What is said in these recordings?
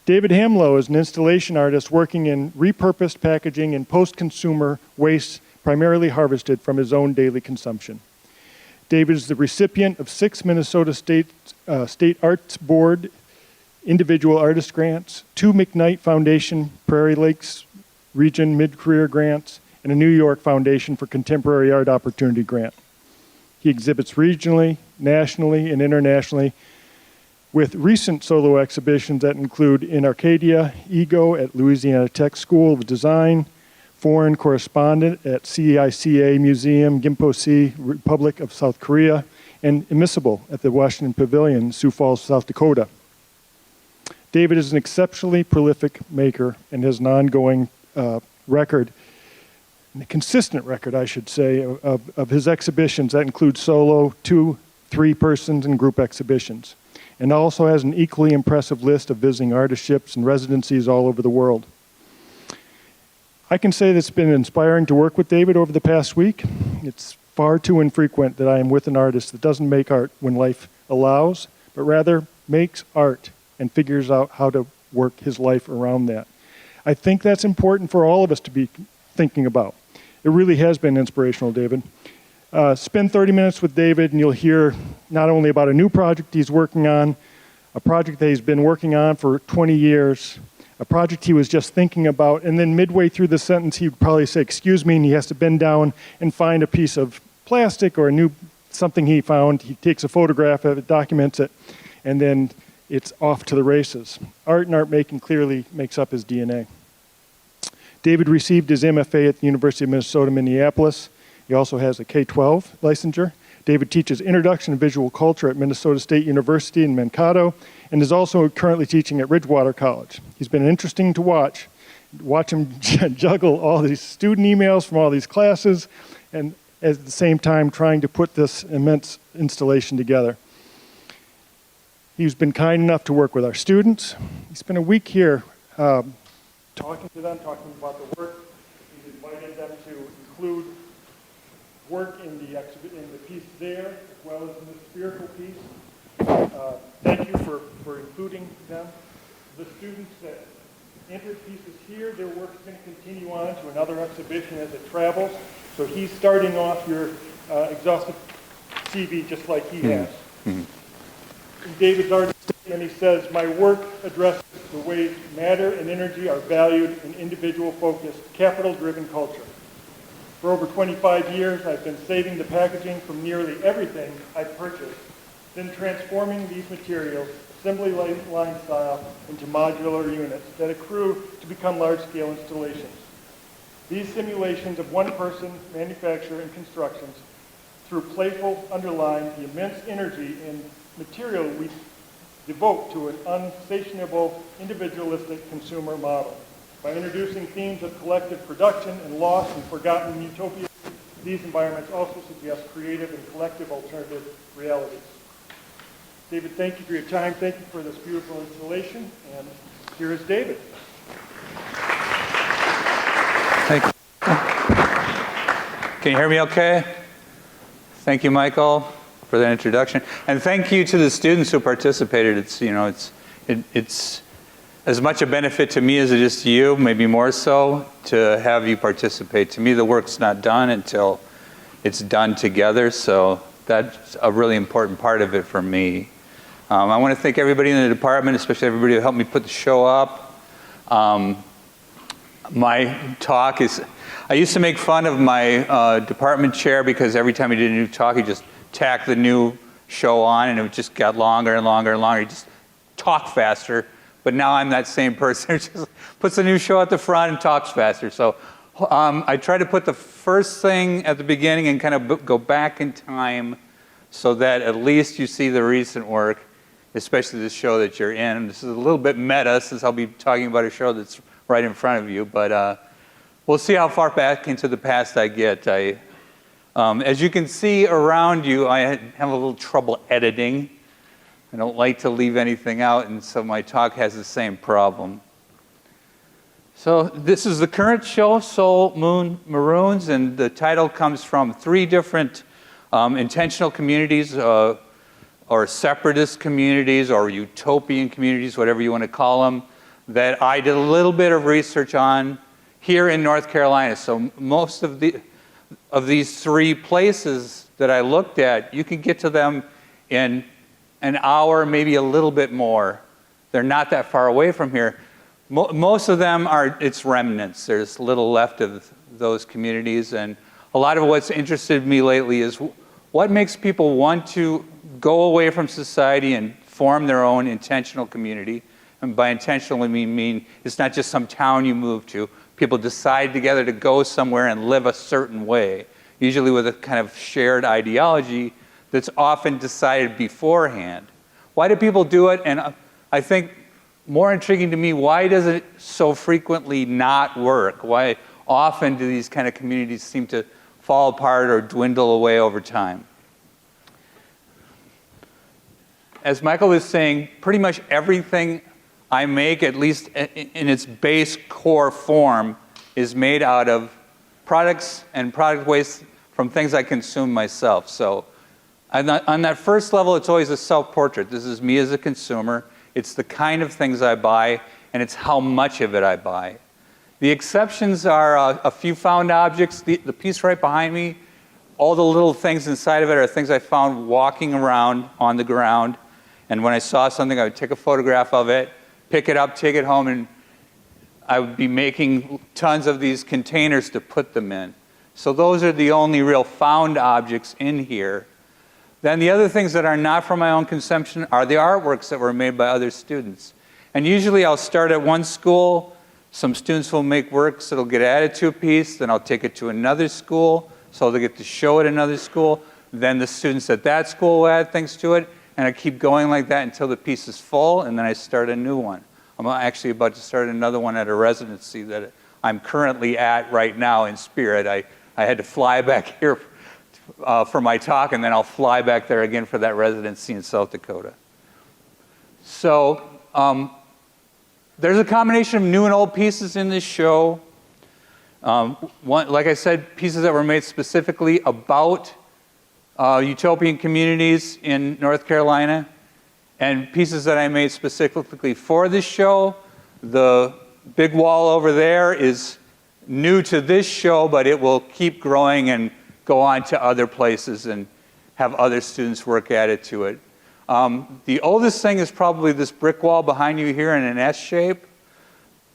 David Hamlow is an installation artist working in repurposed packaging and post-consumer waste primarily harvested from his own daily consumption. David is the recipient of 6 Minnesota State Arts Board individual artist grants, 2 McKnight Foundation Prairie Lakes Region Mid-Career Grants, and a New York Foundation for Contemporary Art Opportunity Grant. He exhibits regionally, nationally, and internationally with recent solo exhibitions that include in Arcadia, Ego at Louisiana Tech School of Design, Foreign Correspondent at CICA Museum, Gimpo-si, Republic of South Korea, and Immiscible at the Washington Pavilion, Sioux Falls, South Dakota. David is an exceptionally prolific maker and has an ongoing record, a consistent record, I should say, of his exhibitions that include solo, 2, 3 persons, and group exhibitions, and also has an equally impressive list of visiting artistships and residencies all over the world. I can say that it's been inspiring to work with David over the past week. It's far too infrequent that I am with an artist that doesn't make art when life allows, but rather makes art and figures out how to work his life around that. I think that's important for all of us to be thinking about. It really has been inspirational, David. Spend 30 minutes with David and you'll hear not only about a new project he's working on, a project that he's been working on for 20 years, a project he was just thinking about, and then midway through the sentence he'd probably say, excuse me, and he has to bend down and find a piece of plastic or something he found. He takes a photograph of it, documents it, and then it's off to the races. Art and art making clearly makes up his DNA. David received his MFA at the University of Minnesota, Minneapolis. He also has a K-12 licensure. David teaches Introduction to Visual Culture at Minnesota State University in Mankato and is also currently teaching at Ridgewater College. He's been interesting to watch him juggle all these student emails from all these classes and at the same time trying to put this immense installation together. He's been kind enough to work with our students. He spent a week here talking to them, talking about the work. He's invited them to include work in the piece there, as well as in the spherical piece. Thank you for including them. The students that entered pieces here, their work is going to continue on to another exhibition as it travels. So he's starting off your exhaustive CV just like he has. In David's art statement, he says, my work addresses the ways matter and energy are valued in individual-focused, capital-driven culture. For over 25 years, I've been saving the packaging from nearly everything I've purchased, then transforming these materials, assembly line style, into modular units that accrue to become large-scale installations. These simulations of one-person manufacture and constructions through playful underline the immense energy and material we devote to an unsatiable, individualistic consumer model. By introducing themes of collective production and lost and forgotten utopias, these environments also suggest creative and collective alternative realities. David, thank you for your time. Thank you for this beautiful installation. And here is David. Thank you. Can you hear me okay? Thank you, Michael, for that introduction. And thank you to the students who participated. It's as much a benefit to me as it is to you, maybe more so, to have you participate. To me, the work's not done until it's done together, so that's a really important part of it for me. I want to thank everybody in the department, especially everybody who helped me put the show up. My talk is, I used to make fun of my department chair because every time he did a new talk, he just tacked the new show on and it just got longer and longer and longer. He just talked faster. But now I'm that same person who just puts a new show at the front and talks faster. So I try to put the first thing at the beginning and kind of go back in time so that at least you see the recent work, especially the show that you're in. This is a little bit meta since I'll be talking about a show that's right in front of you, but we'll see how far back into the past I get. As you can see around you, I have a little trouble editing. I don't like to leave anything out, and so my talk has the same problem. So this is the current show, Soul, Moon, Maroons, and the title comes from 3 different intentional communities, or separatist communities, or utopian communities, whatever you want to call them, that I did a little bit of research on here in North Carolina. So most of these 3 places that I looked at, you can get to them in an hour, maybe a little bit more. They're not that far away from here. Most of them it's remnants. There's little left of those communities. And a lot of what's interested me lately is what makes people want to go away from society and form their own intentional community. And by intentional, I mean it's not just some town you move to. People decide together to go somewhere and live a certain way, usually with a kind of shared ideology that's often decided beforehand. Why do people do it? And I think more intriguing to me, why does it so frequently not work? Why often do these kind of communities seem to fall apart or dwindle away over time? As Michael was saying, pretty much everything I make, at least in its base core form, is made out of products and product waste from things I consume myself. So on that first level, it's always a self-portrait. This is me as a consumer. It's the kind of things I buy, and it's how much of it I buy. The exceptions are a few found objects. The piece right behind me, all the little things inside of it are things I found walking around on the ground. And when I saw something, I would take a photograph of it, pick it up, take it home, and I would be making tons of these containers to put them in. So those are the only real found objects in here. Then the other things that are not from my own consumption are the artworks that were made by other students. And usually I'll start at one school. Some students will make works that'll get added to a piece. Then I'll take it to another school, so they'll get to show it at another school. Then the students at that school will add things to it. And I keep going like that until the piece is full, and then I start a new one. I'm actually about to start another one at a residency that I'm currently at right now in Spirit. I had to fly back here for my talk, and then I'll fly back there again for that residency in South Dakota. So there's a combination of new and old pieces in this show. Like I said, pieces that were made specifically about utopian communities in North Carolina, and pieces that I made specifically for this show. The big wall over there is new to this show, but it will keep growing and go on to other places and have other students work added to it. The oldest thing is probably this brick wall behind you here in an S shape.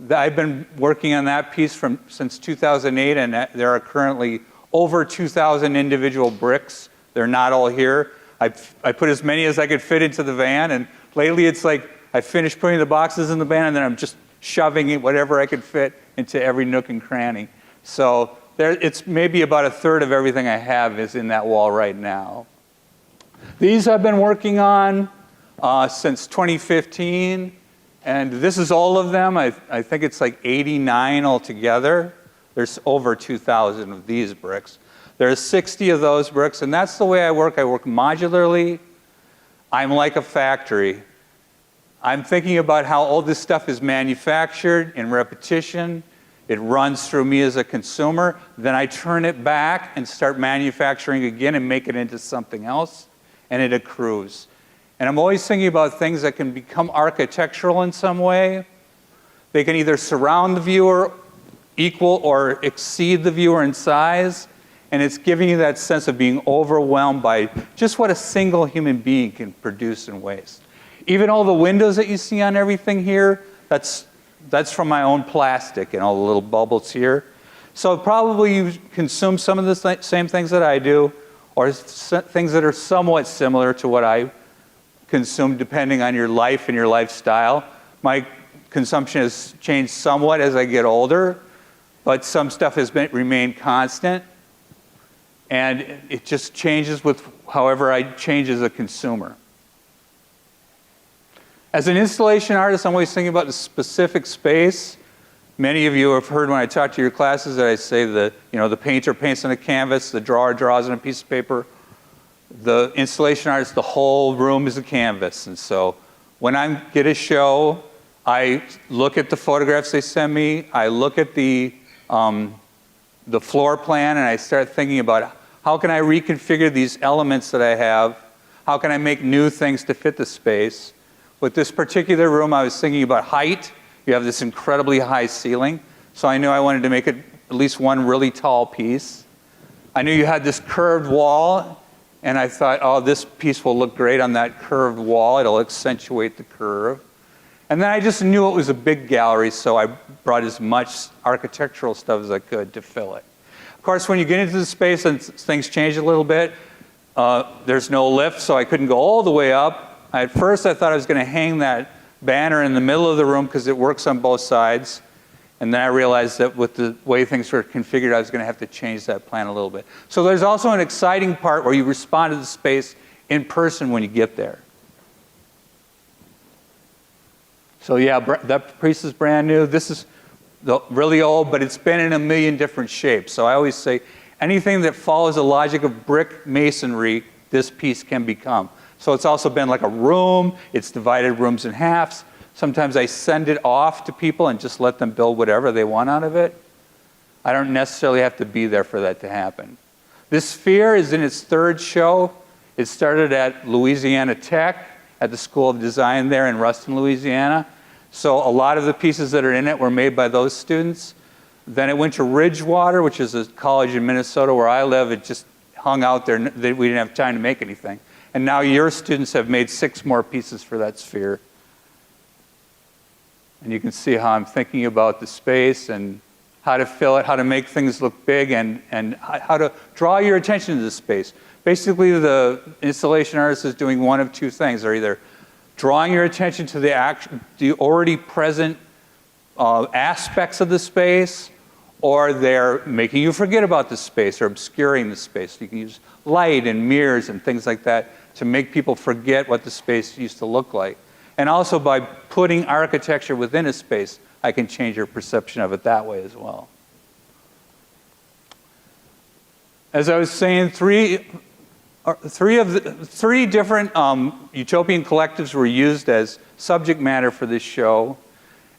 I've been working on that piece since 2008, and there are currently over 2,000 individual bricks. They're not all here. I put as many as I could fit into the van, and lately it's like I finished putting the boxes in the van, and then I'm just shoving whatever I could fit into every nook and cranny. So it's maybe about a third of everything I have is in that wall right now. These I've been working on since 2015, and this is all of them. I think it's like 89 altogether. There's over 2,000 of these bricks. There's 60 of those bricks, and that's the way I work. I work modularly. I'm like a factory. I'm thinking about how all this stuff is manufactured in repetition. It runs through me as a consumer. Then I turn it back and start manufacturing again and make it into something else, and it accrues. And I'm always thinking about things that can become architectural in some way. They can either surround the viewer, equal or exceed the viewer in size, and it's giving you that sense of being overwhelmed by just what a single human being can produce and waste. Even all the windows that you see on everything here, that's from my own plastic and all the little bubbles here. So probably you consume some of the same things that I do, or things that are somewhat similar to what I consume depending on your life and your lifestyle. My consumption has changed somewhat as I get older, but some stuff has remained constant. And it just changes with however I change as a consumer. As an installation artist, I'm always thinking about the specific space. Many of you have heard when I talk to your classes that I say the painter paints on a canvas, the drawer draws on a piece of paper. The installation artist, the whole room is a canvas. And so when I get a show, I look at the photographs they send me, I look at the floor plan, and I start thinking about how can I reconfigure these elements that I have? How can I make new things to fit the space? With this particular room, I was thinking about height. you have this incredibly high ceiling. So I knew I wanted to make it at least one really tall piece. I knew you had this curved wall, and I thought, oh, this piece will look great on that curved wall. It'll accentuate the curve. And then I just knew it was a big gallery, so I brought as much architectural stuff as I could to fill it. Of course, when you get into the space and things change a little bit, there's no lift, so I couldn't go all the way up. At first, I thought I was going to hang that banner in the middle of the room because it works on both sides. And then I realized that with the way things were configured, I was going to have to change that plan a little bit. So there's also an exciting part where you respond to the space in person when you get there. So yeah, that piece is brand new. This is really old, but it's been in a million different shapes. So I always say, anything that follows the logic of brick masonry, this piece can become. So it's also been like a room. It's divided rooms in halves. Sometimes I send it off to people and just let them build whatever they want out of it. I don't necessarily have to be there for that to happen. This sphere is in its third show. It started at Louisiana Tech, at the School of Design there in Ruston, Louisiana. So a lot of the pieces that are in it were made by those students. Then it went to Ridgewater, which is a college in Minnesota where I live. It just hung out there. We didn't have time to make anything. And now your students have made 6 more pieces for that sphere. And you can see how I'm thinking about the space and how to fill it, how to make things look big, and how to draw your attention to the space. Basically, the installation artist is doing one of 2 things. They're either drawing your attention to the already present aspects of the space, or they're making you forget about the space or obscuring the space. You can use light and mirrors and things like that to make people forget what the space used to look like. And also by putting architecture within a space, I can change your perception of it that way as well. As I was saying, three different utopian collectives were used as subject matter for this show,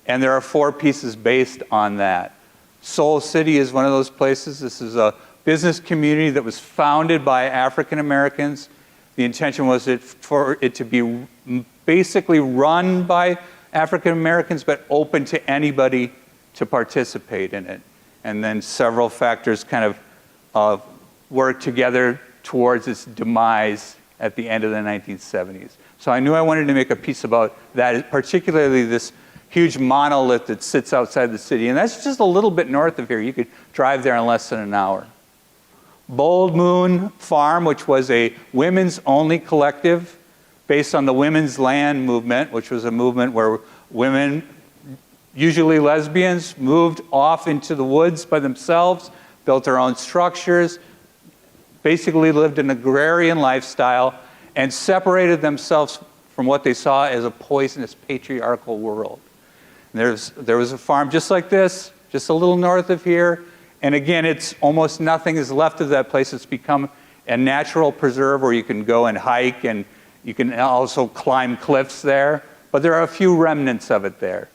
and there are 4 pieces based on that. Soul City is one of those places. This is a business community that was founded by African Americans. The intention was for it to be basically run by African Americans, but open to anybody to participate in it. And then several factors kind of worked together towards its demise at the end of the 1970s. So I knew I wanted to make a piece about that, particularly this huge monolith that sits outside the city. And that's just a little bit north of here. You could drive there in less than an hour. Bold Moon Farm, which was a women's-only collective based on the women's land movement, which was a movement where women, usually lesbians, moved off into the woods by themselves, built their own structures, basically lived an agrarian lifestyle, and separated themselves from what they saw as a poisonous patriarchal world. And there was a farm just like this, just a little north of here, and again, it's almost nothing is left of that place. It's become a natural preserve where you can go and hike, and you can also climb cliffs there, but there are a few remnants of it there.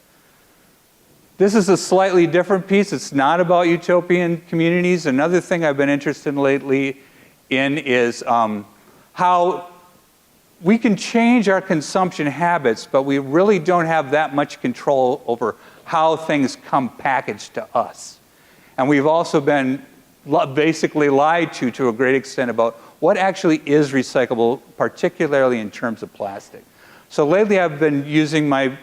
This is a slightly different piece. It's not about utopian communities. Another thing I've been interested in lately is how we can change our consumption habits, but we really don't have that much control over how things come packaged to us. And we've also been basically lied to a great extent about what actually is recyclable, particularly in terms of plastic. So lately I've been using my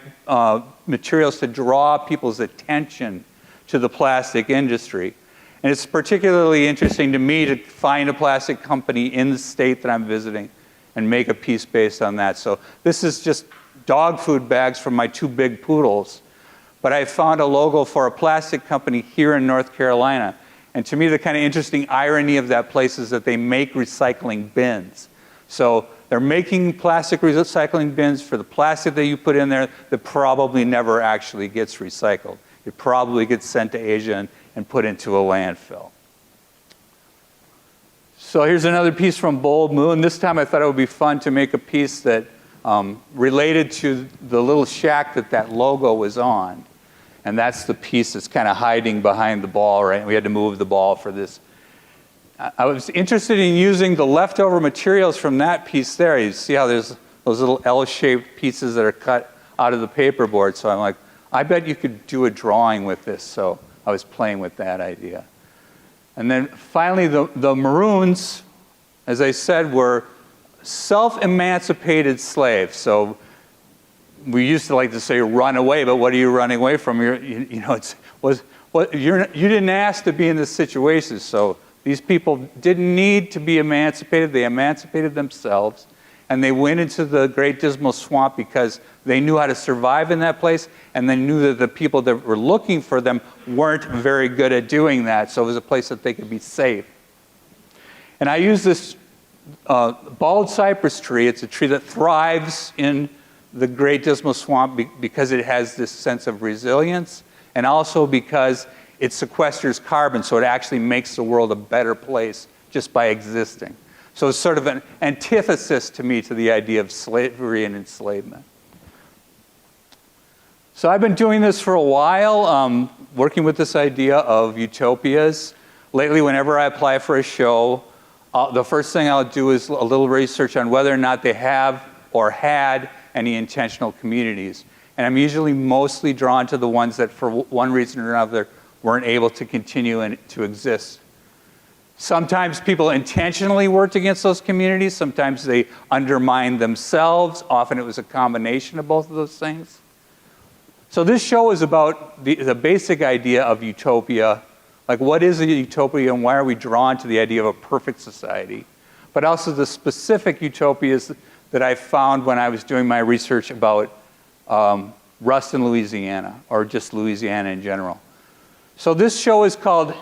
materials to draw people's attention to the plastic industry. And it's particularly interesting to me to find a plastic company in the state that I'm visiting and make a piece based on that. So this is just dog food bags from my 2 big poodles. But I found a logo for a plastic company here in North Carolina. And to me, the kind of interesting irony of that place is that they make recycling bins. So they're making plastic recycling bins for the plastic that you put in there that probably never actually gets recycled. It probably gets sent to Asia and put into a landfill. So here's another piece from Bold Moon. This time I thought it would be fun to make a piece that related to the little shack that logo was on. And that's the piece that's kind of hiding behind the ball, right? We had to move the ball for this. I was interested in using the leftover materials from that piece there. You see how there's those little L-shaped pieces that are cut out of the paperboard. So I'm like, I bet you could do a drawing with this, so I was playing with that idea. And then finally, the Maroons, as I said, were self-emancipated slaves. So we used to like to say run away, but what are you running away from? You didn't ask to be in this situation. So these people didn't need to be emancipated. They emancipated themselves. And they went into the Great Dismal Swamp because they knew how to survive in that place, and they knew that the people that were looking for them weren't very good at doing that, so it was a place that they could be safe. And I use this bald cypress tree. It's a tree that thrives in the Great Dismal Swamp because it has this sense of resilience, and also because it sequesters carbon, so it actually makes the world a better place just by existing. So it's sort of an antithesis to me to the idea of slavery and enslavement. So I've been doing this for a while, working with this idea of utopias. Lately, whenever I apply for a show, the first thing I'll do is a little research on whether or not they have or had any intentional communities. And I'm usually mostly drawn to the ones that for one reason or another weren't able to continue and to exist. Sometimes people intentionally worked against those communities. Sometimes they undermined themselves. Often it was a combination of both of those things. So this show is about the basic idea of utopia. Like, what is a utopia and why are we drawn to the idea of a perfect society? But also the specific utopias that I found when I was doing my research about Ruston, Louisiana, or just Louisiana in general. So this show is called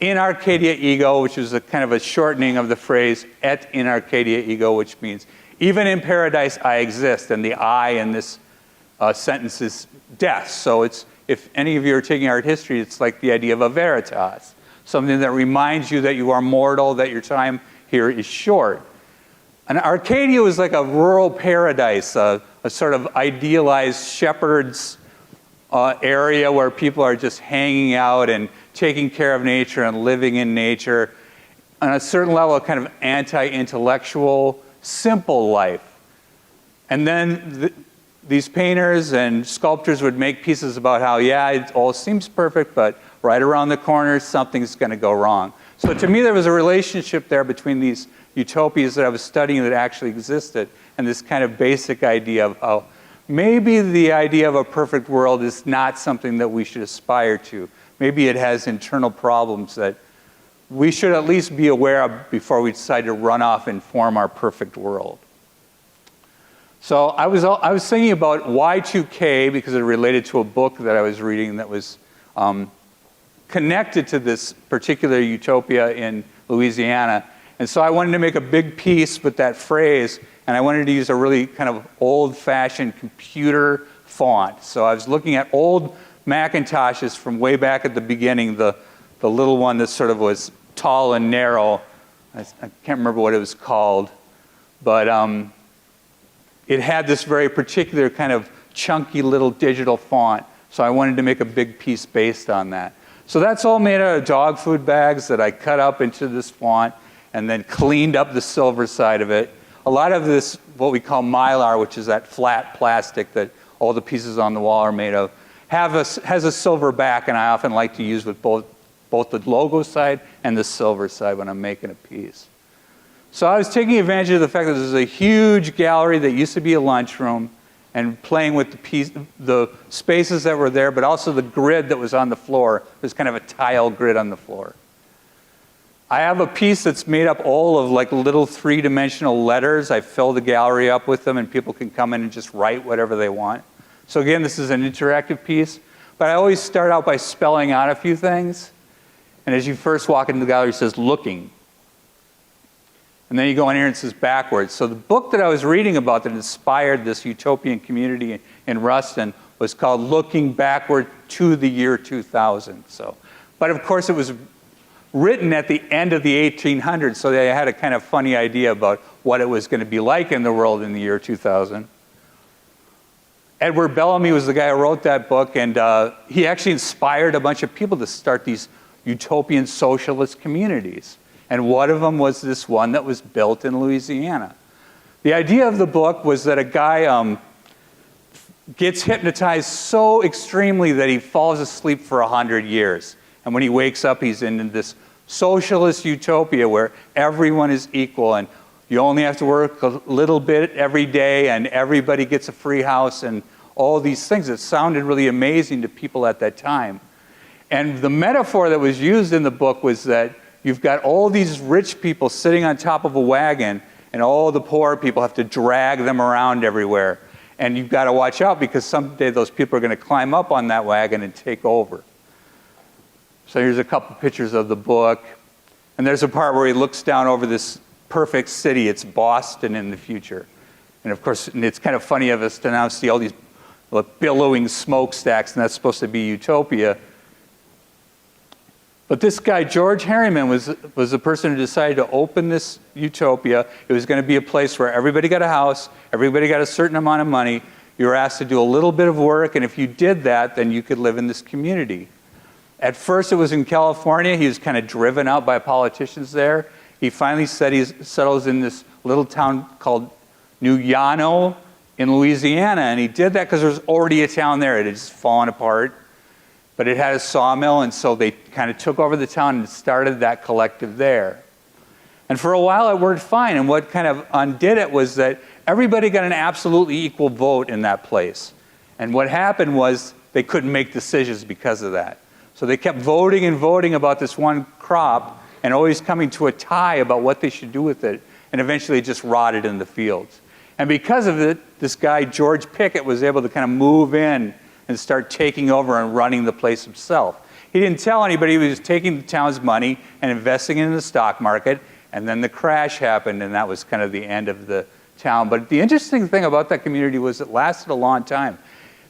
In Arcadia Ego, which is a kind of a shortening of the phrase Et in Arcadia Ego, which means even in paradise I exist, and the I in this sentence is death. So it's, if any of you are taking art history, it's like the idea of a veritas, something that reminds you that you are mortal, that your time here is short. And Arcadia was like a rural paradise, a sort of idealized shepherd's area where people are just hanging out and taking care of nature and living in nature. On a certain level, a kind of anti-intellectual, simple life. And then these painters and sculptors would make pieces about how, yeah, it all seems perfect, but right around the corner, something's going to go wrong. So to me, there was a relationship there between these utopias that I was studying that actually existed and this kind of basic idea of how maybe the idea of a perfect world is not something that we should aspire to. Maybe it has internal problems that we should at least be aware of before we decide to run off and form our perfect world. So I was thinking about Y2K because it related to a book that I was reading that was connected to this particular utopia in Louisiana. And so I wanted to make a big piece with that phrase, and I wanted to use a really kind of old-fashioned computer font. So I was looking at old Macintoshes from way back at the beginning, the little one that sort of was tall and narrow. I can't remember what it was called, but it had this very particular kind of chunky little digital font. So I wanted to make a big piece based on that. So that's all made out of dog food bags that I cut up into this font and then cleaned up the silver side of it. A lot of this, what we call mylar, which is that flat plastic that all the pieces on the wall are made of, has a silver back, and I often like to use with both the logo side and the silver side when I'm making a piece. So I was taking advantage of the fact that there's a huge gallery that used to be a lunchroom and playing with the spaces that were there, but also the grid that was on the floor. There's kind of a tile grid on the floor. I have a piece that's made up all of like little three-dimensional letters. I fill the gallery up with them, and people can come in and just write whatever they want. So again, this is an interactive piece, but I always start out by spelling out a few things. And as you first walk into the gallery, it says looking. And then you go in here and it says backwards. So the book that I was reading about that inspired this utopian community in Ruston was called Looking Backward to the Year 2000. But of course it was written at the end of the 1800s, so they had a kind of funny idea about what it was going to be like in the world in the year 2000. Edward Bellamy was the guy who wrote that book, and he actually inspired a bunch of people to start these utopian socialist communities. And one of them was this one that was built in Louisiana. The idea of the book was that a guy gets hypnotized so extremely that he falls asleep for 100 years. And when he wakes up, he's in this socialist utopia where everyone is equal and you only have to work a little bit every day and everybody gets a free house and all these things. It sounded really amazing to people at that time. And the metaphor that was used in the book was that you've got all these rich people sitting on top of a wagon and all the poor people have to drag them around everywhere. And you've got to watch out because someday those people are going to climb up on that wagon and take over. So here's a couple pictures of the book. And there's a part where he looks down over this perfect city. It's Boston in the future. And of course, and it's kind of funny of us to now see all these billowing smokestacks, and that's supposed to be utopia. But this guy, George Harriman, was the person who decided to open this utopia. It was going to be a place where everybody got a house, everybody got a certain amount of money. You were asked to do a little bit of work, and if you did that, then you could live in this community. At first, it was in California. He was kind of driven out by politicians there. He finally said he settles in this little town called New Llano in Louisiana, and he did that because there was already a town there. It had just fallen apart. But it had a sawmill, and so they kind of took over the town and started that collective there. And for a while, it worked fine. And what kind of undid it was that everybody got an absolutely equal vote in that place. And what happened was they couldn't make decisions because of that. So they kept voting and voting about this one crop and always coming to a tie about what they should do with it. And eventually it just rotted in the fields. And because of it, this guy, George Pickett, was able to kind of move in and start taking over and running the place himself. He didn't tell anybody. He was taking the town's money and investing it in the stock market, and then the crash happened, and that was kind of the end of the town. But the interesting thing about that community was it lasted a long time.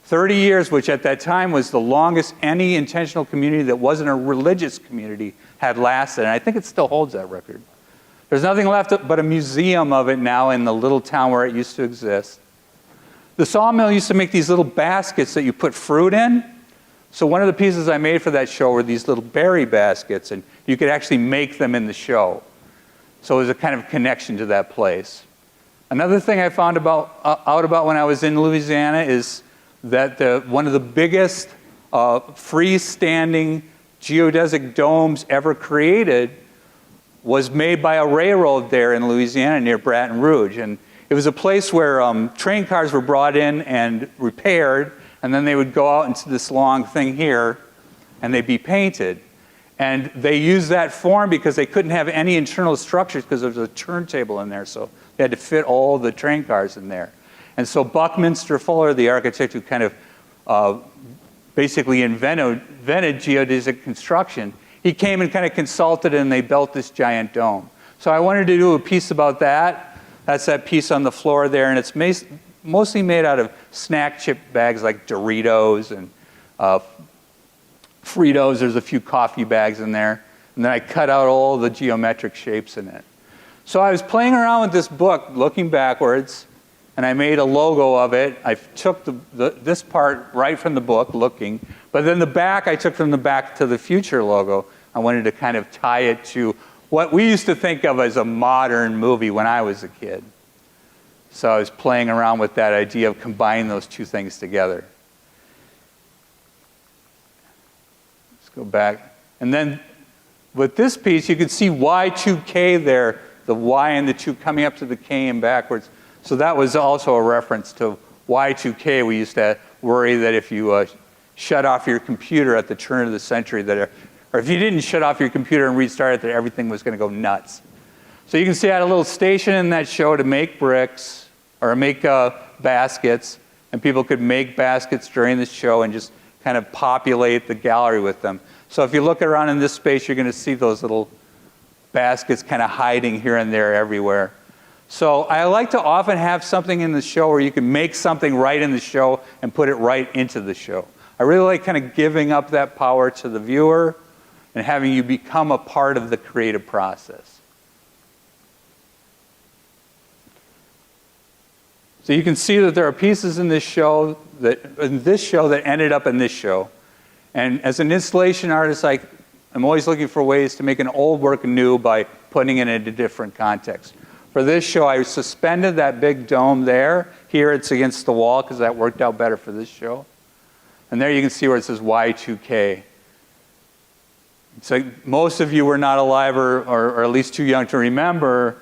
30 years, which at that time was the longest any intentional community that wasn't a religious community had lasted, and I think it still holds that record. There's nothing left but a museum of it now in the little town where it used to exist. The sawmill used to make these little baskets that you put fruit in. So one of the pieces I made for that show were these little berry baskets, and you could actually make them in the show. So it was a kind of connection to that place. Another thing I found out about when I was in Louisiana is that one of the biggest freestanding geodesic domes ever created was made by a railroad there in Louisiana near Baton Rouge. And it was a place where train cars were brought in and repaired, and then they would go out into this long thing here, and they'd be painted. And they used that form because they couldn't have any internal structures because there was a turntable in there, so they had to fit all the train cars in there. And so Buckminster Fuller, the architect who kind of basically invented geodesic construction, he came and kind of consulted, and they built this giant dome. So I wanted to do a piece about that. That's that piece on the floor there, and it's mostly made out of snack chip bags like Doritos and Fritos. There's a few coffee bags in there. And then I cut out all the geometric shapes in it. So I was playing around with this book, looking backwards, and I made a logo of it. I took this part right from the book, looking, but then the back I took from the Back to the Future logo. I wanted to kind of tie it to what we used to think of as a modern movie when I was a kid. So I was playing around with that idea of combining those two things together. Let's go back. And then with this piece, you can see Y2K there, the Y and the 2 coming up to the K and backwards. So that was also a reference to Y2K. We used to worry that if you shut off your computer at the turn of the century, or if you didn't shut off your computer and restart it, that everything was going to go nuts. So you can see I had a little station in that show to make bricks or make baskets, and people could make baskets during the show and just kind of populate the gallery with them. So if you look around in this space, you're going to see those little baskets kind of hiding here and there everywhere. So I like to often have something in the show where you can make something right in the show and put it right into the show. I really like kind of giving up that power to the viewer and having you become a part of the creative process. So you can see that there are pieces in this show that ended up in this show. And as an installation artist, I'm always looking for ways to make an old work new by putting it into different contexts. For this show, I suspended that big dome there. Here it's against the wall because that worked out better for this show. And there you can see where it says Y2K. So most of you were not alive or at least too young to remember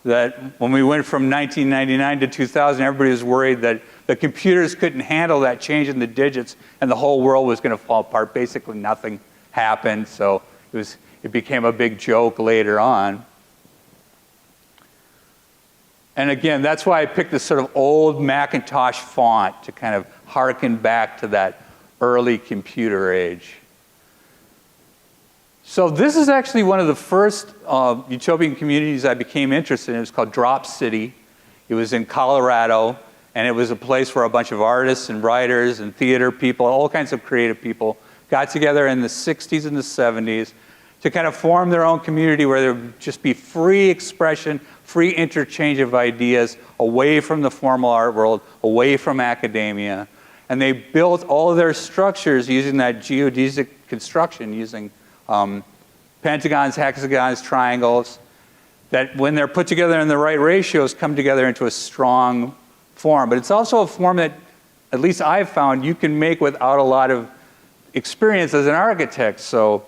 that when we went from 1999 to 2000, everybody was worried that the computers couldn't handle that change in the digits and the whole world was going to fall apart. Basically, nothing happened, so it became a big joke later on. And again, that's why I picked this sort of old Macintosh font to kind of harken back to that early computer age. So this is actually one of the first utopian communities I became interested in. It was called Drop City. It was in Colorado, and it was a place where a bunch of artists and writers and theater people, all kinds of creative people, got together in the 60s and the 70s to kind of form their own community where there would just be free expression, free interchange of ideas away from the formal art world, away from academia. And they built all of their structures using that geodesic construction, using pentagons, hexagons, triangles, that when they're put together in the right ratios, come together into a strong form. But it's also a form that, at least I've found, you can make without a lot of experience as an architect. So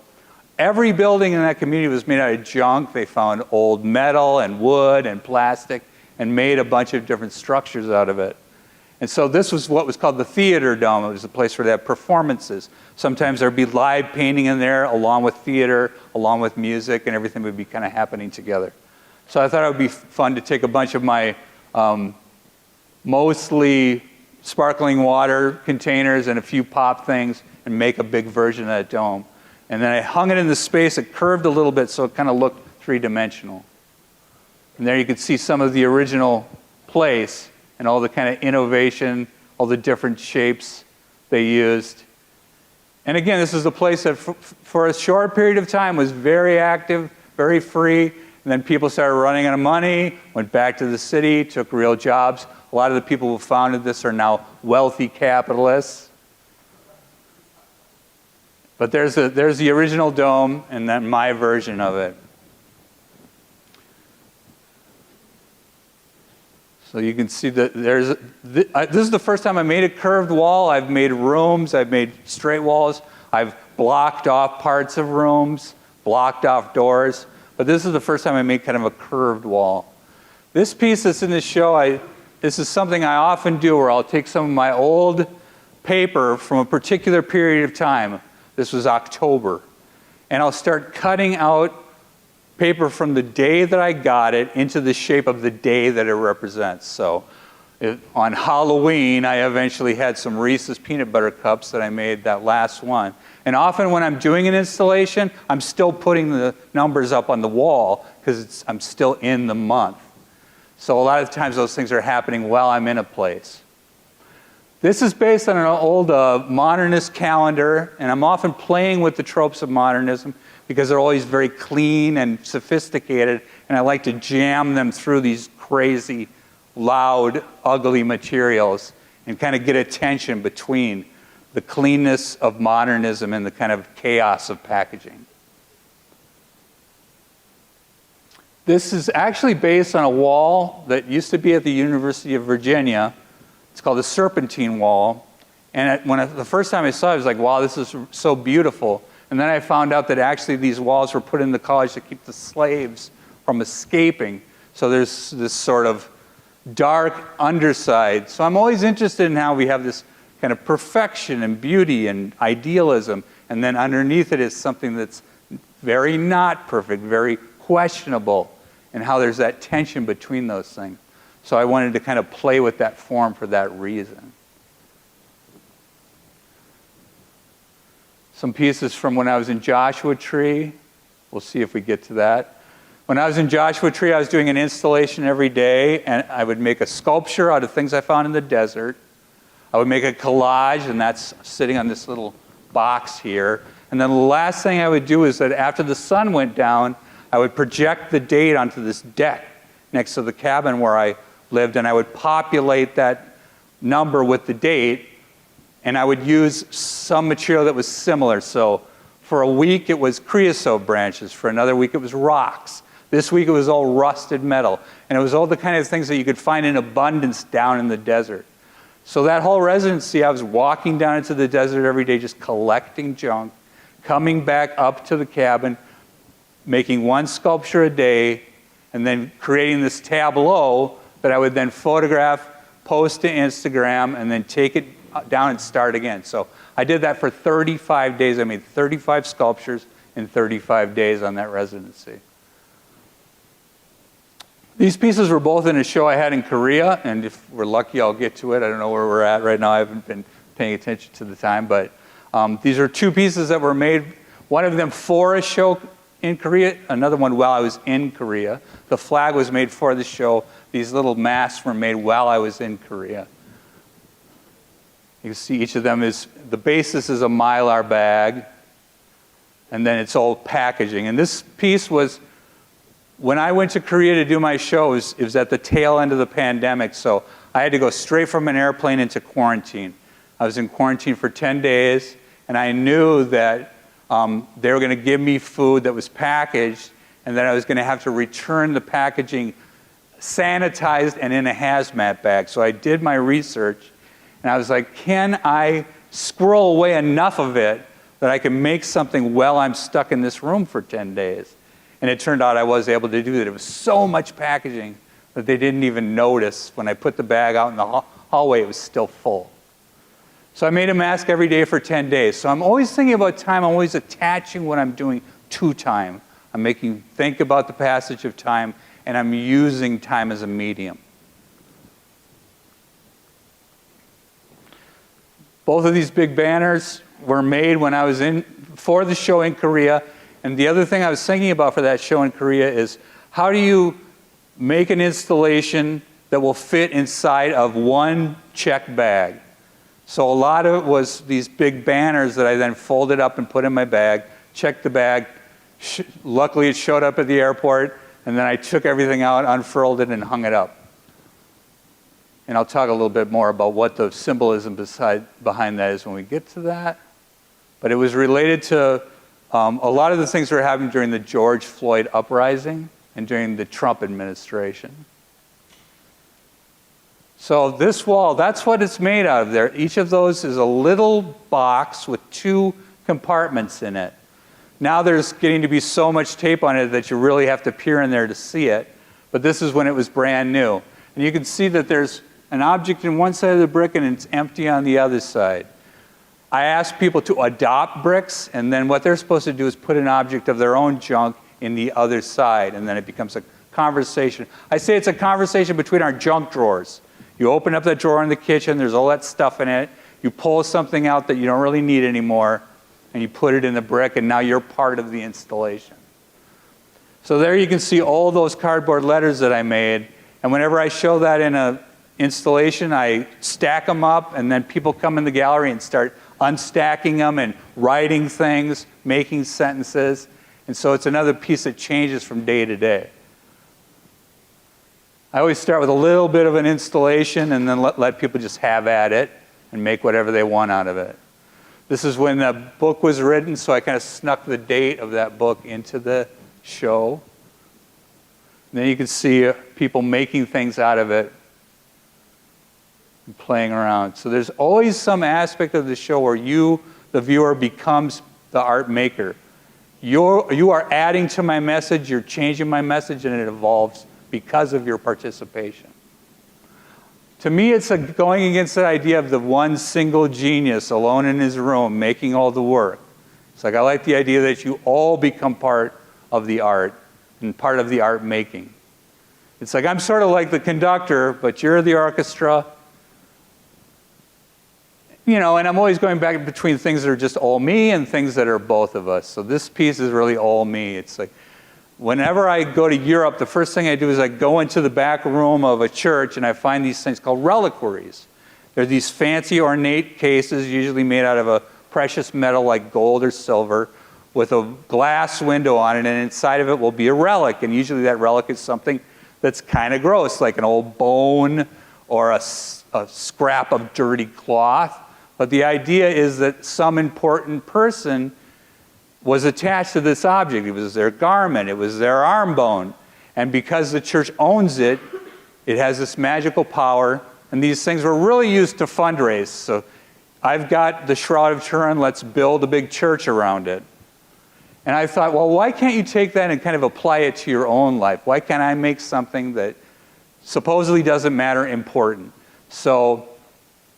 every building in that community was made out of junk. They found old metal and wood and plastic and made a bunch of different structures out of it. And so this was what was called the theater dome. It was a place where they had performances. Sometimes there'd be live painting in there along with theater, along with music, and everything would be kind of happening together. So I thought it would be fun to take a bunch of my mostly sparkling water containers and a few pop things and make a big version of that dome. And then I hung it in the space. It curved a little bit so it kind of looked three-dimensional. And there you can see some of the original place and all the kind of innovation, all the different shapes they used. And again, this is a place that for a short period of time was very active, very free, and then people started running out of money, went back to the city, took real jobs. A lot of the people who founded this are now wealthy capitalists. But there's the original dome and then my version of it. So you can see that this is the first time I made a curved wall. I've made rooms, I've made straight walls, I've blocked off parts of rooms, blocked off doors, but this is the first time I made kind of a curved wall. This piece that's in this show, this is something I often do where I'll take some of my old paper from a particular period of time. This was October. And I'll start cutting out paper from the day that I got it into the shape of the day that it represents. So on Halloween, I eventually had some Reese's peanut butter cups that I made that last one. And often when I'm doing an installation, I'm still putting the numbers up on the wall because I'm still in the month. So a lot of times those things are happening while I'm in a place. This is based on an old modernist calendar, and I'm often playing with the tropes of modernism because they're always very clean and sophisticated, and I like to jam them through these crazy, loud, ugly materials and kind of get a tension between the cleanness of modernism and the kind of chaos of packaging. This is actually based on a wall that used to be at the University of Virginia. It's called the Serpentine Wall. And the first time I saw it, I was like, wow, this is so beautiful. And then I found out that actually these walls were put in the college to keep the slaves from escaping. So there's this sort of dark underside. So I'm always interested in how we have this kind of perfection and beauty and idealism, and then underneath it is something that's very not perfect, very questionable, and how there's that tension between those things. So I wanted to kind of play with that form for that reason. Some pieces from when I was in Joshua Tree. We'll see if we get to that. When I was in Joshua Tree, I was doing an installation every day, and I would make a sculpture out of things I found in the desert. I would make a collage, and that's sitting on this little box here. And then the last thing I would do is that after the sun went down, I would project the date onto this deck next to the cabin where I lived, and I would populate that number with the date, and I would use some material that was similar. So for a week, it was creosote branches. For another week, it was rocks. This week it was all rusted metal. And it was all the kind of things that you could find in abundance down in the desert. So that whole residency, I was walking down into the desert every day, just collecting junk, coming back up to the cabin, making one sculpture a day, and then creating this tableau that I would then photograph, post to Instagram, and then take it down and start again. So I did that for 35 days. I made 35 sculptures in 35 days on that residency. These pieces were both in a show I had in Korea, and if we're lucky, I'll get to it. I don't know where we're at right now. I haven't been paying attention to the time, but these are two pieces that were made, one of them for a show in Korea, another one while I was in Korea. The flag was made for the show. These little masks were made while I was in Korea. You can see each of them is, the basis is a Mylar bag, and then it's all packaging. And this piece was, when I went to Korea to do my shows, it was at the tail end of the pandemic, so I had to go straight from an airplane into quarantine. I was in quarantine for 10 days, and I knew that they were going to give me food that was packaged, and that I was going to have to return the packaging sanitized and in a hazmat bag. So I did my research, and I was like, can I squirrel away enough of it that I can make something while I'm stuck in this room for 10 days? And it turned out I was able to do that. It was so much packaging that they didn't even notice. When I put the bag out in the hallway, it was still full. So I made a mask every day for 10 days. So I'm always thinking about time. I'm always attaching what I'm doing to time. I'm making think about the passage of time, and I'm using time as a medium. Both of these big banners were made when I was for the show in Korea. And the other thing I was thinking about for that show in Korea is, how do you make an installation that will fit inside of one check bag? So a lot of it was these big banners that I then folded up and put in my bag, checked the bag. Luckily it showed up at the airport, and then I took everything out, unfurled it, and hung it up. And I'll talk a little bit more about what the symbolism behind that is when we get to that. But it was related to a lot of the things that were happening during the George Floyd uprising and during the Trump administration. So this wall, that's what it's made out of there. Each of those is a little box with 2 compartments in it. Now there's getting to be so much tape on it that you really have to peer in there to see it. But this is when it was brand new. And you can see that there's an object in one side of the brick and it's empty on the other side. I asked people to adopt bricks, and then what they're supposed to do is put an object of their own junk in the other side, and then it becomes a conversation. I say it's a conversation between our junk drawers. You open up that drawer in the kitchen, there's all that stuff in it. You pull something out that you don't really need anymore, and you put it in the brick, and now you're part of the installation. So there you can see all those cardboard letters that I made, and whenever I show that in an installation, I stack them up, and then people come in the gallery and start unstacking them and writing things, making sentences. And so it's another piece that changes from day to day. I always start with a little bit of an installation and then let people just have at it and make whatever they want out of it. This is when the book was written, so I kind of snuck the date of that book into the show. And then you can see people making things out of it and playing around. So there's always some aspect of the show where you, the viewer, becomes the art maker. You are adding to my message, you're changing my message, and it evolves because of your participation. To me, it's going against the idea of the one single genius alone in his room making all the work. It's like I like the idea that you all become part of the art and part of the art making. It's like I'm sort of like the conductor, but you're the orchestra. You know, and I'm always going back between things that are just all me and things that are both of us. So this piece is really all me. It's like, whenever I go to Europe, the first thing I do is I go into the back room of a church and I find these things called reliquaries. They're these fancy ornate cases, usually made out of a precious metal like gold or silver, with a glass window on it, and inside of it will be a relic. And usually that relic is something that's kind of gross, like an old bone or a scrap of dirty cloth. But the idea is that some important person was attached to this object. It was their garment, it was their arm bone. And because the church owns it, it has this magical power, and these things were really used to fundraise. So I've got the Shroud of Turin, let's build a big church around it. And I thought, well, why can't you take that and kind of apply it to your own life? Why can't I make something that supposedly doesn't matter important? So,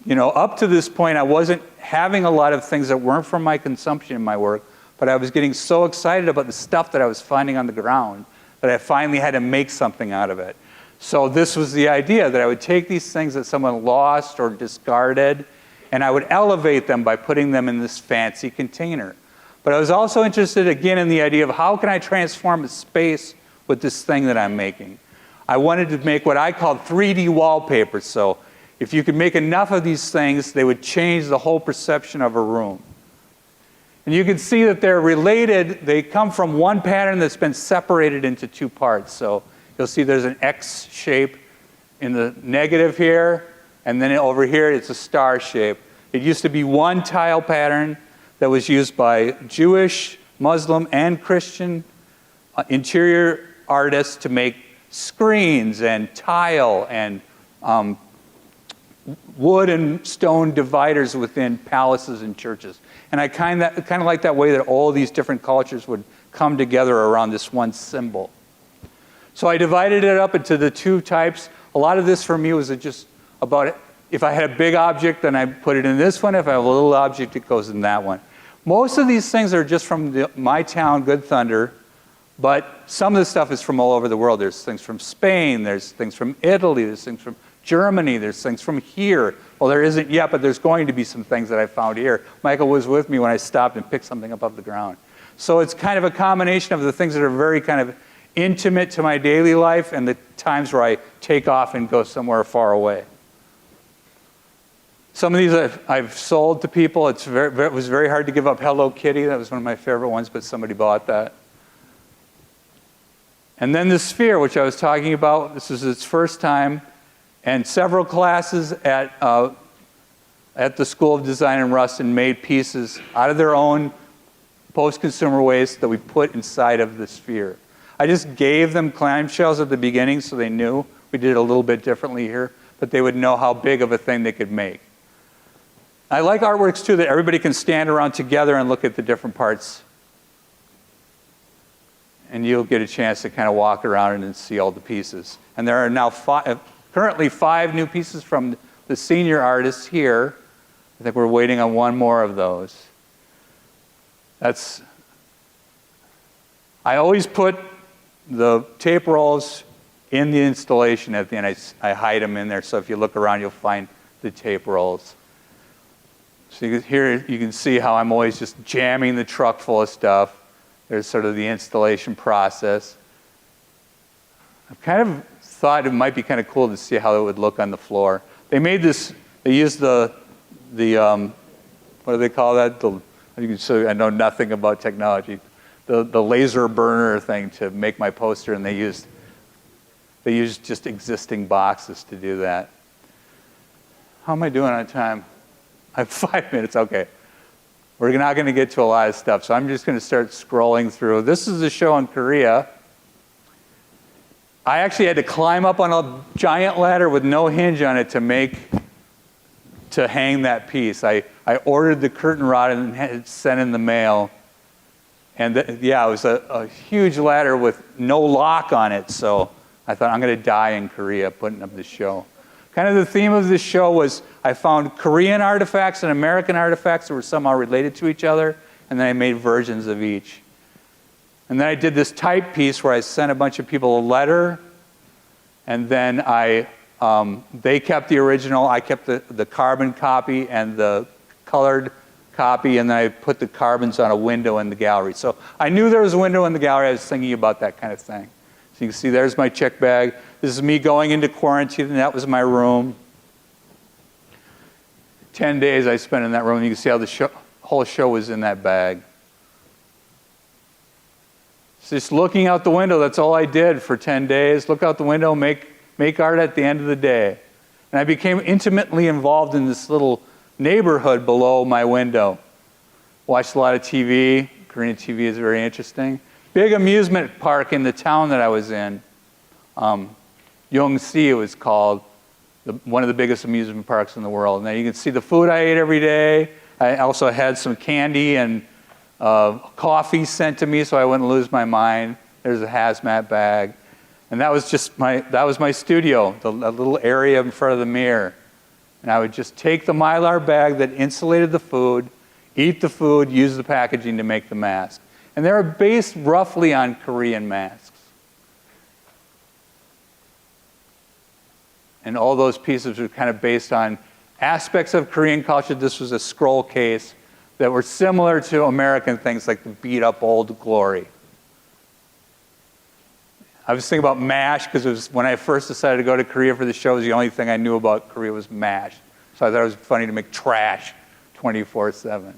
up to this point, I wasn't having a lot of things that weren't from my consumption in my work, but I was getting so excited about the stuff that I was finding on the ground that I finally had to make something out of it. So this was the idea, that I would take these things that someone lost or discarded, and I would elevate them by putting them in this fancy container. But I was also interested, again, in the idea of how can I transform a space with this thing that I'm making. I wanted to make what I called 3D wallpaper. So if you could make enough of these things, they would change the whole perception of a room. And you can see that they're related. They come from one pattern that's been separated into two parts. So you'll see there's an X shape in the negative here, and then over here it's a star shape. It used to be one tile pattern that was used by Jewish, Muslim, and Christian interior artists to make screens and tile and wood and stone dividers within palaces and churches. And I kind of like that way that all these different cultures would come together around this one symbol. So I divided it up into the two types. A lot of this for me was just about, if I had a big object, then I put it in this one. If I have a little object, it goes in that one. Most of these things are just from my town, Good Thunder, but some of the stuff is from all over the world. There's things from Spain, there's things from Italy, there's things from Germany, there's things from here. Well, there isn't yet, but there's going to be some things that I found here. Michael was with me when I stopped and picked something up off the ground. So it's kind of a combination of the things that are very kind of intimate to my daily life and the times where I take off and go somewhere far away. Some of these I've sold to people. It was very hard to give up Hello Kitty. That was one of my favorite ones, but somebody bought that. And then the sphere, which I was talking about. This is its first time. And several classes at the School of Design in Ruston made pieces out of their own post-consumer waste that we put inside of the sphere. I just gave them clamshells at the beginning so they knew. We did it a little bit differently here, but they would know how big of a thing they could make. I like artworks, too, that everybody can stand around together and look at the different parts. And you'll get a chance to kind of walk around and see all the pieces. And there are now currently 5 new pieces from the senior artists here. I think we're waiting on one more of those. I always put the tape rolls in the installation at the end. I hide them in there, so if you look around, you'll find the tape rolls. So here you can see how I'm always just jamming the truck full of stuff. There's sort of the installation process. I've kind of thought it might be kind of cool to see how it would look on the floor. They made this, they used the what do they call that? I know nothing about technology. The laser burner thing to make my poster, and they used just existing boxes to do that. How am I doing on time? I have 5 minutes, okay. We're not going to get to a lot of stuff, so I'm just going to start scrolling through. This is a show in Korea. I actually had to climb up on a giant ladder with no hinge on it to hang that piece. I ordered the curtain rod and had it sent in the mail. And it was a huge ladder with no lock on it, so I thought I'm going to die in Korea putting up this show. Kind of the theme of this show was I found Korean artifacts and American artifacts that were somehow related to each other, and then I made versions of each. And then I did this type piece where I sent a bunch of people a letter, and then they kept the original, I kept the carbon copy and the colored copy, and then I put the carbons on a window in the gallery. So I knew there was a window in the gallery. I was thinking about that kind of thing. So you can see there's my check bag. This is me going into quarantine, and that was my room. 10 days I spent in that room. You can see how the whole show was in that bag. So just looking out the window, that's all I did for 10 days. Look out the window, make art at the end of the day. And I became intimately involved in this little neighborhood below my window. Watched a lot of TV. Korean TV is very interesting. Big amusement park in the town that I was in. Yongsi, it was called, one of the biggest amusement parks in the world. Now you can see the food I ate every day. I also had some candy and coffee sent to me so I wouldn't lose my mind. There's a hazmat bag. And that was just my studio, a little area in front of the mirror. And I would just take the Mylar bag that insulated the food, eat the food, use the packaging to make the mask. And they were based roughly on Korean masks. And all those pieces were kind of based on aspects of Korean culture. This was a scroll case that were similar to American things like the beat-up Old Glory. I was thinking about MASH because it was when I first decided to go to Korea for the show, it was the only thing I knew about Korea was MASH. So I thought it was funny to make trash 24/7.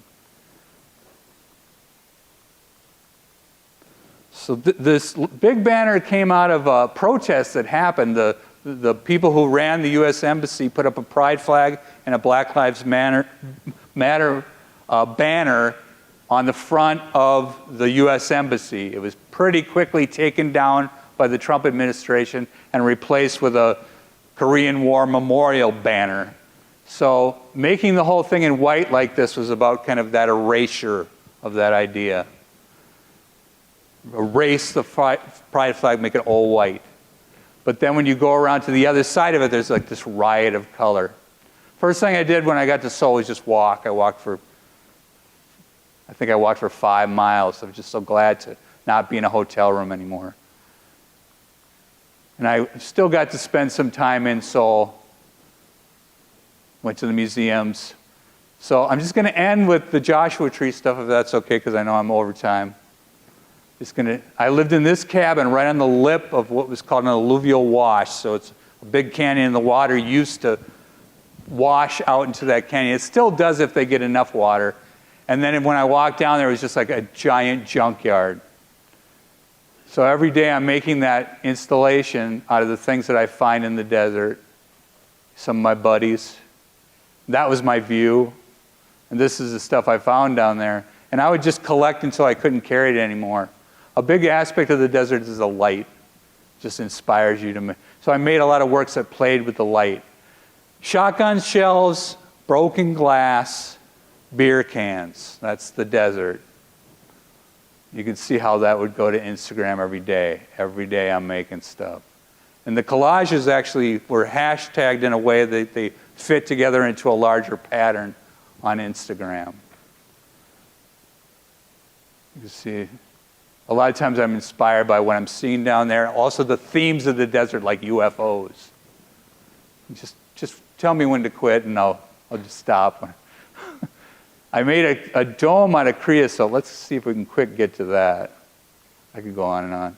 So this big banner came out of a protest that happened. The people who ran the U.S. Embassy put up a pride flag and a Black Lives Matter banner on the front of the U.S. Embassy. It was pretty quickly taken down by the Trump administration and replaced with a Korean War memorial banner. So making the whole thing in white like this was about kind of that erasure of that idea. Erase the pride flag, make it all white. But then when you go around to the other side of it, there's like this riot of color. First thing I did when I got to Seoul was just walk. I think I walked for 5 miles. I was just so glad to not be in a hotel room anymore. And I still got to spend some time in Seoul. Went to the museums. So I'm just going to end with the Joshua Tree stuff, if that's okay, because I know I'm over time. I lived in this cabin right on the lip of what was called an alluvial wash. So it's a big canyon, and the water used to wash out into that canyon. It still does if they get enough water. And then when I walked down there, it was just like a giant junkyard. So every day I'm making that installation out of the things that I find in the desert. Some of my buddies. That was my view. And this is the stuff I found down there. And I would just collect until I couldn't carry it anymore. A big aspect of the desert is the light. It just inspires you to make. So I made a lot of works that played with the light. Shotgun shells, broken glass, beer cans. That's the desert. You can see how that would go to Instagram every day. Every day I'm making stuff. And the collages actually were hashtagged in a way that they fit together into a larger pattern on Instagram. You can see, a lot of times I'm inspired by what I'm seeing down there. Also the themes of the desert, like UFOs. Just tell me when to quit and I'll just stop. I made a dome out of creosote. Let's see if we can quick get to that. I could go on and on.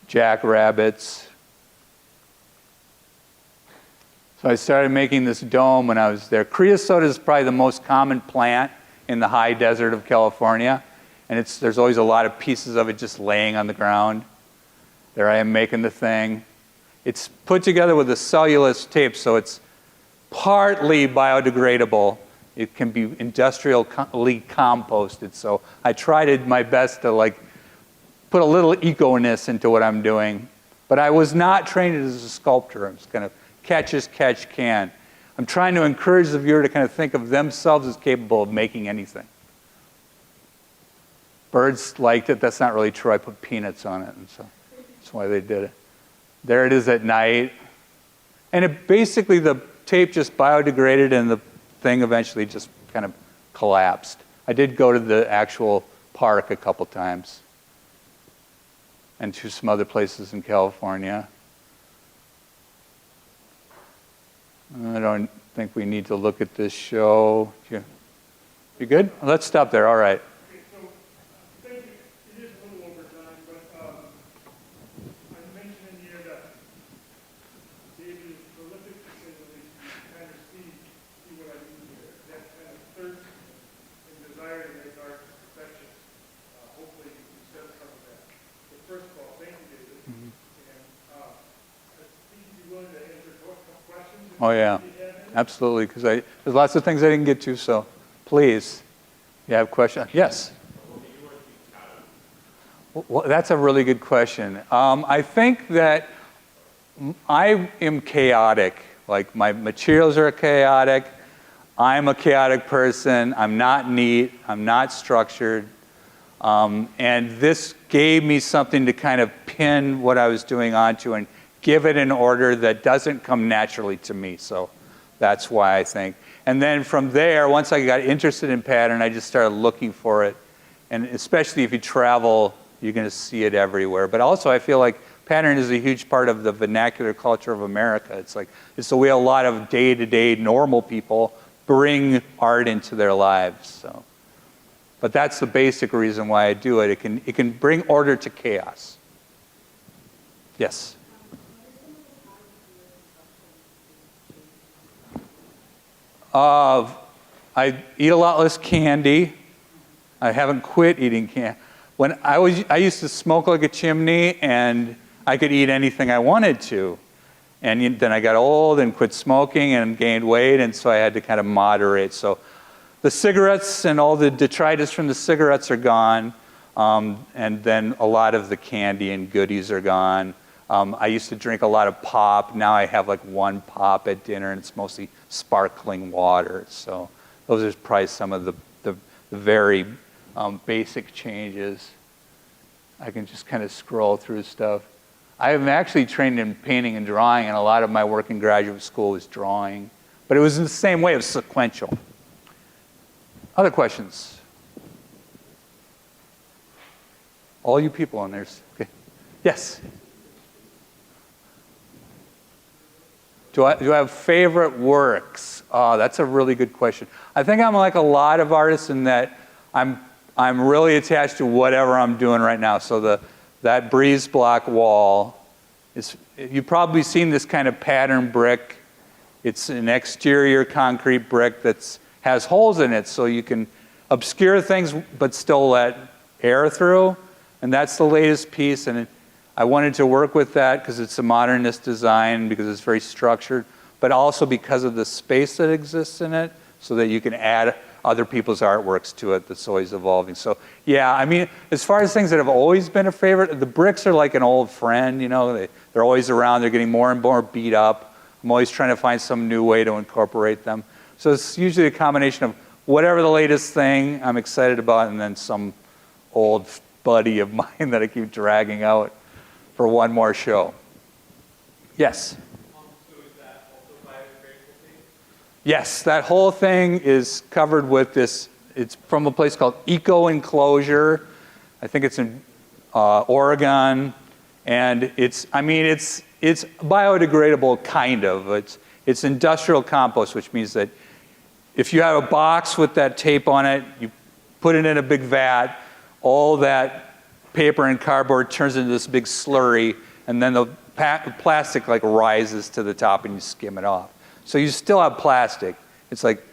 Jackrabbits. So I started making this dome when I was there. Creosote is probably the most common plant in the high desert of California. And there's always a lot of pieces of it just laying on the ground. There I am making the thing. It's put together with a cellulose tape, so it's partly biodegradable. It can be industrially composted. So I tried my best to put a little eco-ness into what I'm doing. But I was not trained as a sculptor. I'm just kind of catch as catch can. I'm trying to encourage the viewer to kind of think of themselves as capable of making anything. Birds liked it. That's not really true. I put peanuts on it, and so that's why they did it. There it is at night. And basically the tape just biodegraded and the thing eventually just kind of collapsed. I did go to the actual park a couple times and to some other places in California. I don't think we need to look at this show. You good? Let's stop there. All right. Okay, so thank you. It is a little over time, but I mentioned in here that David is prolific to say the least. You kind of see what I do here. That kind of thirst and desire to make art perfection. Hopefully you can sense some of that. But first of all, thank you, David. Mm-hmm. And I think you'd be willing to answer questions. Oh, yeah. Absolutely, because there's lots of things I didn't get to, so please, you have questions? Yes? Well, that's a really good question. I think that I am chaotic. Like my materials are chaotic. I'm a chaotic person. I'm not neat. I'm not structured. And this gave me something to kind of pin what I was doing onto and give it an order that doesn't come naturally to me. So that's why I think. And then from there, once I got interested in pattern, I just started looking for it. And especially if you travel, you're going to see it everywhere. But also, I feel like pattern is a huge part of the vernacular culture of America. It's the way a lot of day-to-day normal people bring art into their lives. So, but that's the basic reason why I do it. It can bring order to chaos. Yes. I eat a lot less candy. I haven't quit eating candy. I used to smoke like a chimney, and I could eat anything I wanted to. And then I got old and quit smoking and gained weight, and so I had to kind of moderate. So the cigarettes and all the detritus from the cigarettes are gone, and then a lot of the candy and goodies are gone. I used to drink a lot of pop. Now I have like one pop at dinner, and it's mostly sparkling water. So those are probably some of the very basic changes. I can just kind of scroll through stuff. I am actually trained in painting and drawing, and a lot of my work in graduate school was drawing. But it was in the same way, it was sequential. Other questions? All you people on there. Okay. Yes? Do I have favorite works? Oh, that's a really good question. I think I'm like a lot of artists in that I'm really attached to whatever I'm doing right now. So that breeze block wall you've probably seen this kind of pattern brick. It's an exterior concrete brick that has holes in it so you can obscure things but still let air through. And that's the latest piece. And I wanted to work with that because it's a modernist design, because it's very structured, but also because of the space that exists in it, so that you can add other people's artworks to it that's always evolving. So yeah, I mean, as far as things that have always been a favorite, the bricks are like an old friend, they're always around, they're getting more and more beat up. I'm always trying to find some new way to incorporate them. So it's usually a combination of whatever the latest thing I'm excited about, and then some old buddy of mine that I keep dragging out for one more show. Yes? Yes, that whole thing is covered with this. It's from a place called Eco Enclosure. I think it's in Oregon, and it's biodegradable, kind of. It's industrial compost, which means that if you have a box with that tape on it, you put it in a big vat, all that paper and cardboard turns into this big slurry, and then the plastic like rises to the top, and you skim it off. So you still have plastic. It's like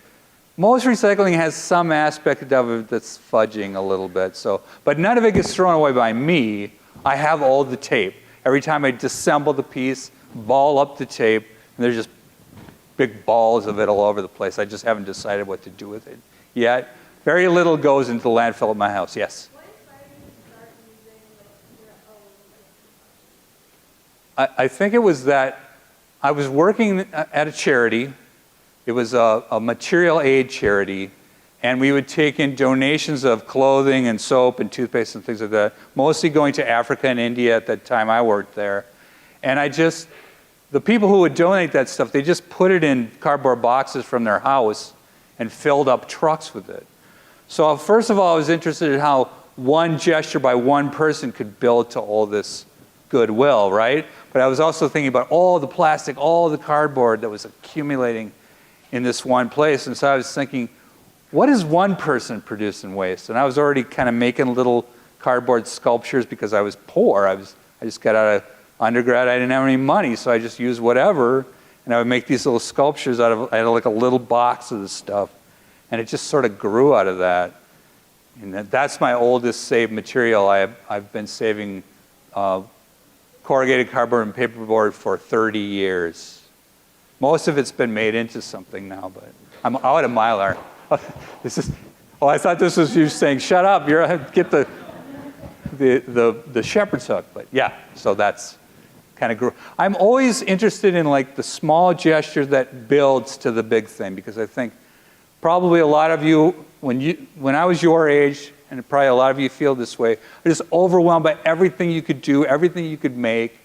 most recycling has some aspect of it that's fudging a little bit. But none of it gets thrown away by me. I have all the tape. Every time I disassemble the piece, ball up the tape, and there's just big balls of it all over the place. I just haven't decided what to do with it yet. Very little goes into the landfill at my house. Yes? What inspired you to start using your own? I think it was that I was working at a charity. It was a material aid charity, and we would take in donations of clothing and soap and toothpaste and things like that, mostly going to Africa and India at that time I worked there. And the people who would donate that stuff, they just put it in cardboard boxes from their house and filled up trucks with it. So first of all, I was interested in how one gesture by one person could build to all this goodwill, right? But I was also thinking about all the plastic, all the cardboard that was accumulating in this one place. And so I was thinking, what does one person produce in waste? And I was already kind of making little cardboard sculptures because I was poor. I just got out of undergrad. I didn't have any money, so I just used whatever. And I would make these little sculptures I had like a little box of this stuff. And it just sort of grew out of that. And that's my oldest saved material. I've been saving corrugated cardboard and paperboard for 30 years. Most of it's been made into something now, but I'm out of Mylar. I thought this was you saying, shut up, get the the shepherd's hook. But yeah, so that's kind of grew. I'm always interested in like the small gesture that builds to the big thing, because I think probably a lot of you, when I was your age, and probably a lot of you feel this way, are just overwhelmed by everything you could do, everything you could make.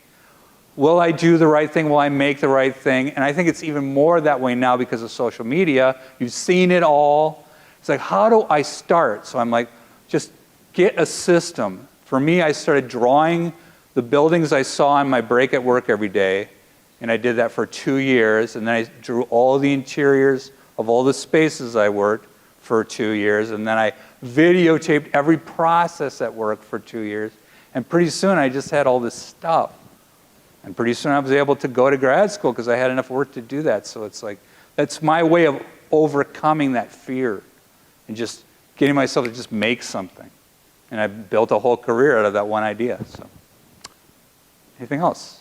Will I do the right thing? Will I make the right thing? And I think it's even more that way now because of social media. You've seen it all. It's like, how do I start? So I'm like, just get a system. For me, I started drawing the buildings I saw on my break at work every day, and I did that for 2 years, and then I drew all the interiors of all the spaces I worked for 2 years, and then I videotaped every process at work for 2 years, and pretty soon I just had all this stuff. And pretty soon I was able to go to grad school because I had enough work to do that. So it's like, that's my way of overcoming that fear and just getting myself to just make something. And I built a whole career out of that one idea. So, anything else?